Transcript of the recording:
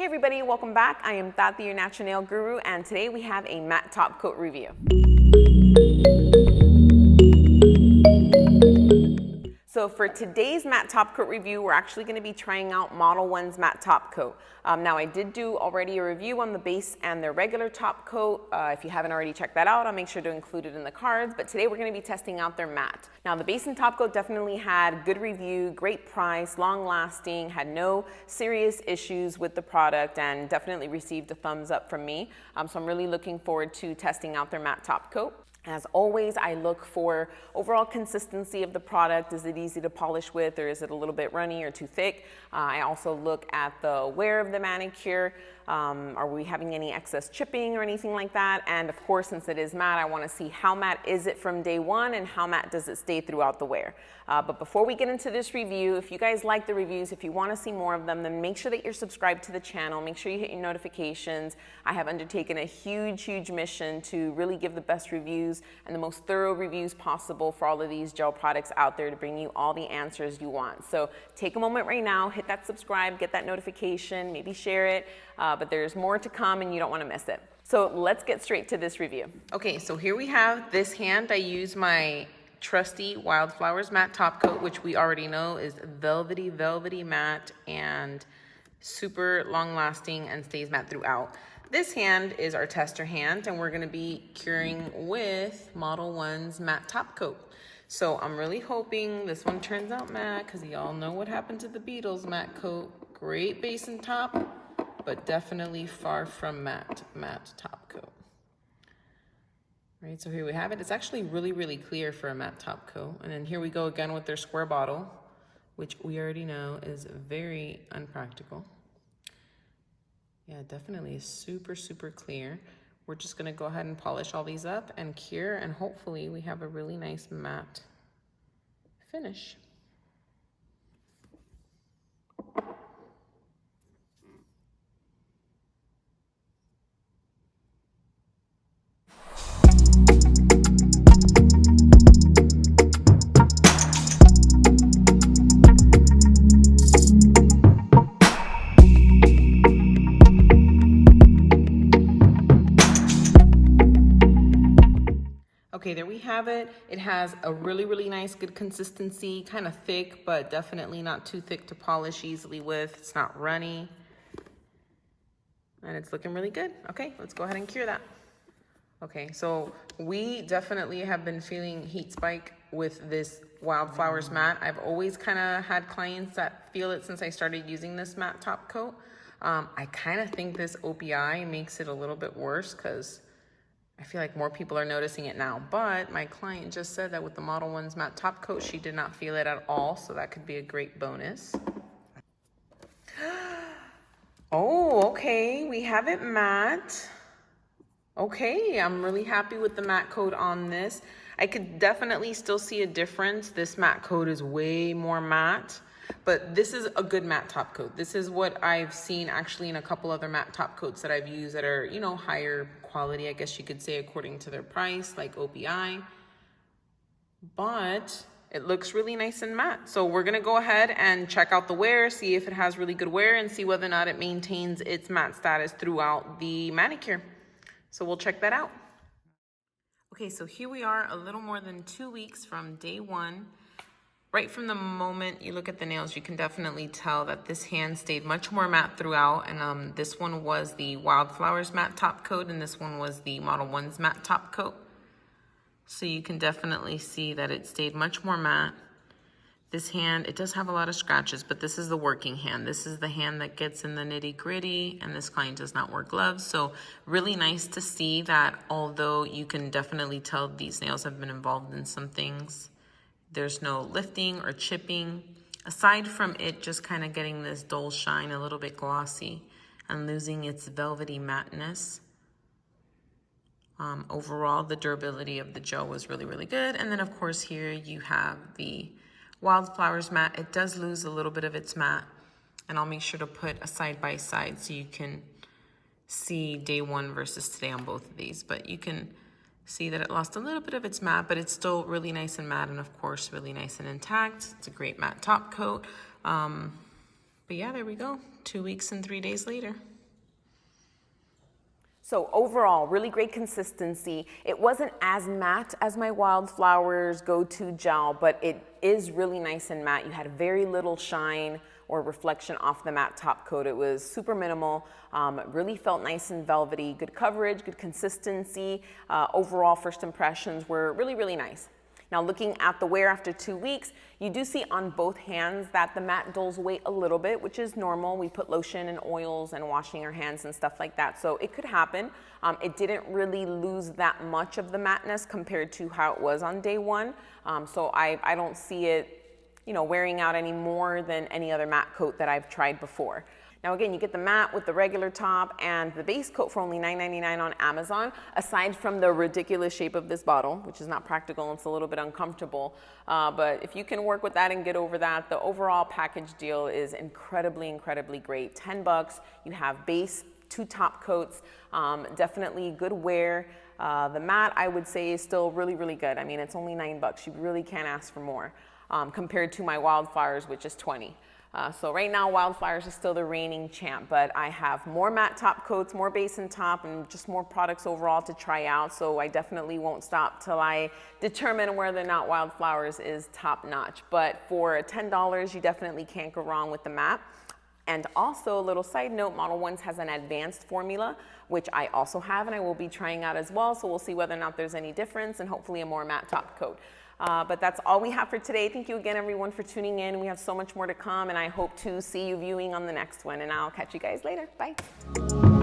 everybody, welcome back. I am Tati, your natural nail guru, and today we have a matte top coat review. So for today's matte top coat review, we're actually going to be trying out Modelones matte top coat. Now I did do already a review on the base and their regular top coat. If you haven't already checked that out, I'll make sure to include it in the cards. But today we're going to be testing out their matte. Now the base and top coat definitely had good review, great price, long lasting, had no serious issues with the product, and definitely received a thumbs up from me. So I'm really looking forward to testing out their matte top coat. As always, I look for overall consistency of the product. Is it easy to polish with, or is it a little bit runny or too thick? I also look at the wear of the manicure. Are we having any excess chipping or anything like that? And of course, since it is matte, I want to see how matte is it from day one and how matte does it stay throughout the wear. But before we get into this review, if you guys like the reviews, if you want to see more of them, then make sure that you're subscribed to the channel. Make sure you hit your notifications. I have undertaken a huge mission to really give the best reviews and the most thorough reviews possible for all of these gel products out there to bring you all the answers you want. So take a moment right now, hit that subscribe, get that notification, maybe share it, but there's more to come and you don't want to miss it. So let's get straight to this review. Okay, so here we have this hand. I use my trusty Wildflowers matte top coat, which we already know is velvety matte and super long lasting and stays matte throughout. This hand is our tester hand, and we're going to be curing with Modelones matte top coat. So I'm really hoping this one turns out matte, because y'all know what happened to the Beatles matte coat. Great base and top, but definitely far from matte top coat. Right, so here we have it. It's actually really clear for a matte top coat. And then here we go again with their square bottle, which we already know is very unpractical. Yeah, definitely is super clear. We're just gonna go ahead and polish all these up and cure, and hopefully we have a really nice matte finish. Okay, there we have it. It has a really nice, good consistency, kind of thick, but definitely not too thick to polish easily with. It's not runny. And it's looking really good. Okay, let's go ahead and cure that. Okay, so we definitely have been feeling heat spike with this Wildflowers matte. I've always kind of had clients that feel it since I started using this matte top coat. I kind of think this OPI makes it a little bit worse because I feel like more people are noticing it now, but my client just said that with the Modelones matte top coat, she did not feel it at all, so that could be a great bonus. Oh, okay, we have it matte. Okay, I'm really happy with the matte coat on this. I could definitely still see a difference. This matte coat is way more matte, but this is a good matte top coat. This is what I've seen actually in a couple other matte top coats that I've used that are, you know, higher quality, I guess you could say, according to their price, like OPI. But it looks really nice and matte. So we're gonna go ahead and check out the wear, see if it has really good wear, and see whether or not it maintains its matte status throughout the manicure. So we'll check that out. Okay, so here we are a little more than 2 weeks from day one. Right from the moment you look at the nails, you can definitely tell that this hand stayed much more matte throughout. And this one was the Wildflowers matte top coat, and this one was the Modelones matte top coat. So you can definitely see that it stayed much more matte. This hand, it does have a lot of scratches, but this is the working hand. This is the hand that gets in the nitty-gritty, and this client does not wear gloves. So really nice to see that although you can definitely tell these nails have been involved in some things, there's no lifting or chipping, aside from it just kind of getting this dull shine, a little bit glossy, and losing its velvety matteness. Overall, the durability of the gel was really good. And then, of course, here you have the Wildflowers matte. It does lose a little bit of its matte, and I'll make sure to put a side by side so you can see day one versus today on both of these. But you can see that it lost a little bit of its matte, but it's still really nice and matte, and of course really nice and intact. It's a great matte top coat. But yeah, there we go. 2 weeks and 3 days later. So overall, really great consistency. It wasn't as matte as my Wildflowers Go-To Gel, but it is really nice and matte. You had very little shine or reflection off the matte top coat. It was super minimal. It really felt nice and velvety. Good coverage, good consistency. Overall, first impressions were really, really nice. Now looking at the wear after 2 weeks, you do see on both hands that the matte dulls weight a little bit, which is normal. We put lotion and oils and washing our hands and stuff like that, so it could happen. It didn't really lose that much of the matteness compared to how it was on day one, so I don't see it, you know, wearing out any more than any other matte coat that I've tried before. Now again, you get the matte with the regular top and the base coat for only $9.99 on Amazon, aside from the ridiculous shape of this bottle, which is not practical, it's a little bit uncomfortable. But if you can work with that and get over that, the overall package deal is incredibly, incredibly great. 10 bucks, you have base, 2 top coats, definitely good wear. The matte, I would say, is still really, really good. I mean, it's only 9 bucks. You really can't ask for more compared to my Wildflowers, which is 20. So right now, Wildflowers is still the reigning champ, but I have more matte top coats, more base and top, and just more products overall to try out. So I definitely won't stop till I determine whether or not Wildflowers is top notch. But for $10, you definitely can't go wrong with the matte. And also, a little side note, Modelones has an advanced formula, which I also have and I will be trying out as well. So we'll see whether or not there's any difference, and hopefully a more matte top coat. But that's all we have for today. Thank you again, everyone, for tuning in. We have so much more to come, and I hope to see you viewing on the next one. And I'll catch you guys later. Bye.